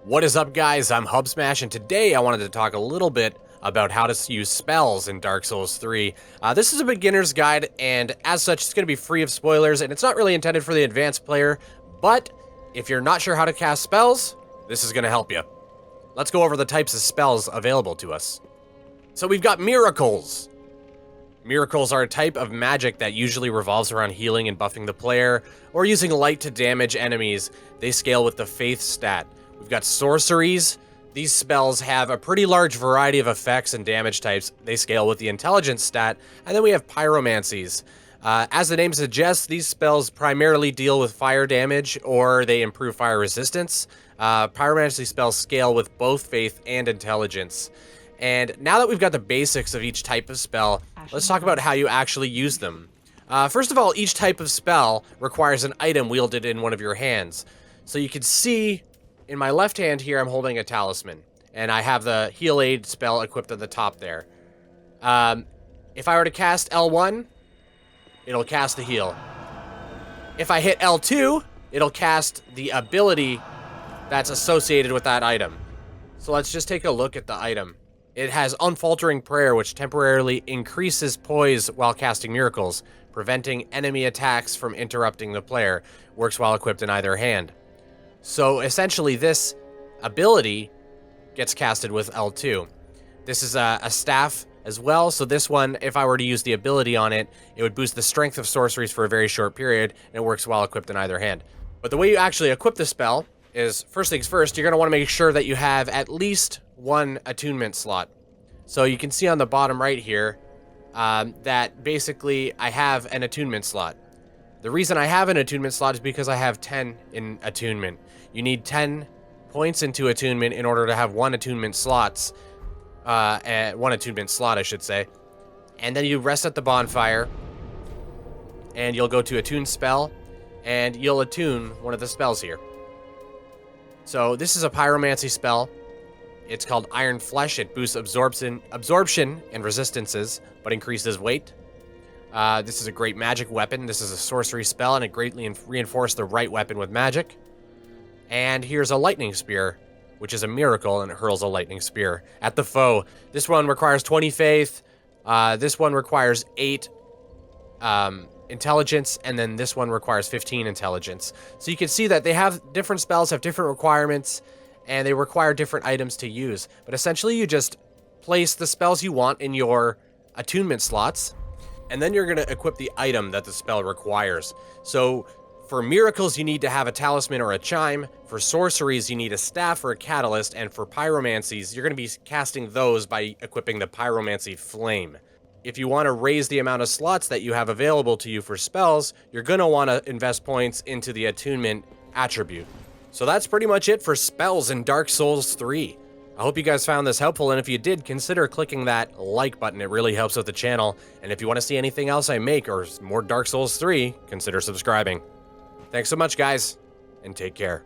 What is up, guys? I'm Hubsmash, and today I wanted to talk a little bit about how to use spells in Dark Souls 3. This is a beginner's guide, and as such, it's going to be free of spoilers, and it's not really intended for the advanced player, but if you're not sure how to cast spells, this is going to help you. Let's go over the types of spells available to us. So we've got miracles. Miracles are a type of magic that usually revolves around healing and buffing the player, or using light to damage enemies. They scale with the faith stat. We've got sorceries. These spells have a pretty large variety of effects and damage types. They scale with the intelligence stat. And then we have pyromancies. As the name suggests, these spells primarily deal with fire damage, or they improve fire resistance. Pyromancy spells scale with both faith and intelligence. And now that we've got the basics of each type of spell, let's talk about how you actually use them. First of all, each type of spell requires an item wielded in one of your hands. So you can see in my left hand here, I'm holding a talisman, and I have the heal aid spell equipped at the top there. If I were to cast L1, it'll cast the heal. If I hit L2, it'll cast the ability that's associated with that item. So let's just take a look at the item. It has Unfaltering Prayer, which temporarily increases poise while casting miracles, preventing enemy attacks from interrupting the player. Works while equipped in either hand. So essentially this ability gets casted with L2. This is a staff as well, so this one, if I were to use the ability on it, it would boost the strength of sorceries for a very short period, and it works while equipped in either hand. But the way you actually equip the spell is, first things first, you're going to want to make sure that you have at least one attunement slot. So you can see on the bottom right here that basically I have an attunement slot. The reason I have an attunement slot is because I have 10 in attunement. You need 10 points into attunement in order to have one attunement slot, I should say. And then you rest at the bonfire, and you'll go to attune spell, and you'll attune one of the spells here. So this is a pyromancy spell. It's called Iron Flesh. It boosts absorption and resistances, but increases weight. This is a great magic weapon. This is a sorcery spell, and it greatly reinforces the right weapon with magic. And here's a lightning spear, which is a miracle, and it hurls a lightning spear at the foe. This one requires 20 faith. This one requires 8 intelligence, and then this one requires 15 intelligence. So you can see that they have different spells, have different requirements, and they require different items to use. But essentially, you just place the spells you want in your attunement slots, and then you're going to equip the item that the spell requires. So for miracles, you need to have a talisman or a chime. For sorceries, you need a staff or a catalyst. And for pyromancies, you're going to be casting those by equipping the Pyromancy Flame. If you want to raise the amount of slots that you have available to you for spells, you're going to want to invest points into the attunement attribute. So that's pretty much it for spells in Dark Souls 3. I hope you guys found this helpful, and if you did, consider clicking that like button. It really helps with the channel. And if you want to see anything else I make or more Dark Souls 3, consider subscribing. Thanks so much, guys, and take care.